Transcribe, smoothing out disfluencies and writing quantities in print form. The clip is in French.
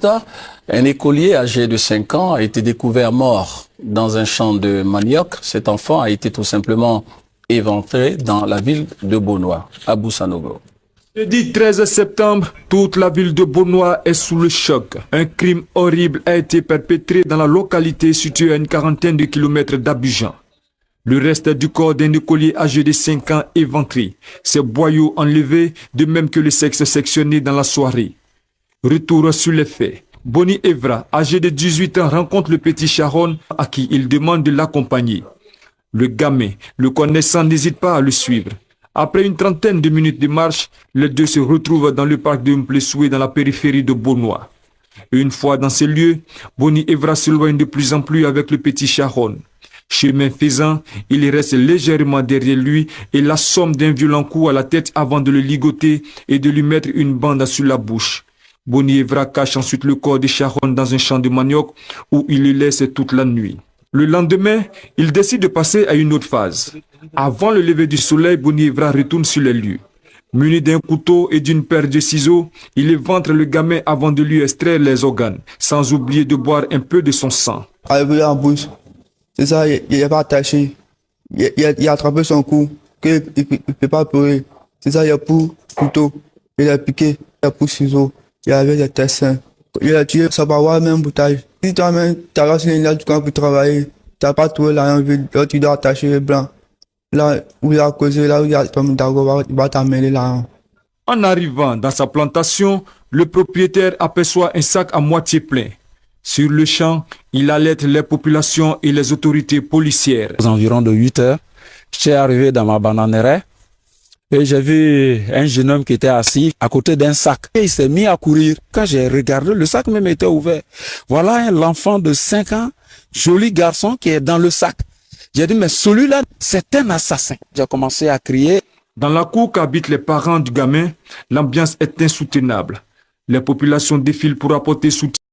2018, un écolier âgé de 5 ans a été découvert mort dans un champ de manioc. Cet enfant a été tout simplement éventré dans la ville de Bonois, à Boussanogo. Jeudi 13 septembre, toute la ville de Bonois est sous le choc. Un crime horrible a été perpétré dans la localité située à une quarantaine de kilomètres d'Abidjan. Le reste du corps d'un écolier âgé de 5 ans éventré. Ses boyaux enlevés, de même que le sexe sectionné dans la soirée. Retour sur les faits. Boni Evra, âgé de 18 ans, rencontre le petit Sharon à qui il demande de l'accompagner. Le gamin, le connaissant, n'hésite pas à le suivre. Après une trentaine de minutes de marche, les deux se retrouvent dans le parc de Mplesoué dans la périphérie de Bonois. Une fois dans ces lieux, Boni Evra s'éloigne de plus en plus avec le petit Sharon. Chemin faisant, il reste légèrement derrière lui et l'assomme d'un violent coup à la tête avant de le ligoter et de lui mettre une bande sur la bouche. Boni Evra cache ensuite le corps de Sharon dans un champ de manioc où il le laisse toute la nuit. Le lendemain, il décide de passer à une autre phase. Avant le lever du soleil, Boni Evra retourne sur les lieux. Muni d'un couteau et d'une paire de ciseaux, il éventre le gamin avant de lui extraire les organes, sans oublier de boire un peu de son sang. Arrivé en bouche, c'est ça, il n'est pas attaché. Il a attrapé son cou, qu'il ne peut pas pleurer. C'est ça, il a pour couteau, il a piqué, il a pour ciseaux, il avait des tessins. Il a tué sa bawa même bouteille. Si toi-même, tu as rassé là du camp pour travailler, tu n'as pas trouvé l'argent vide, là tu dois attacher les blancs. Là où il a causé, là où il a tombé d'accord, il va t'amener l'argent. En arrivant dans sa plantation, le propriétaire aperçoit un sac à moitié plein. Sur le champ, il alerte les populations et les autorités policières. Aux environs de 8 heures, j'étais arrivé dans ma bananeraie et j'ai vu un jeune homme qui était assis à côté d'un sac. Et il s'est mis à courir. Quand j'ai regardé, le sac même était ouvert. Voilà l'enfant de 5 ans, joli garçon qui est dans le sac. J'ai dit, mais celui-là, c'est un assassin. J'ai commencé à crier. Dans la cour qu'habitent les parents du gamin, l'ambiance est insoutenable. Les populations défilent pour apporter soutien.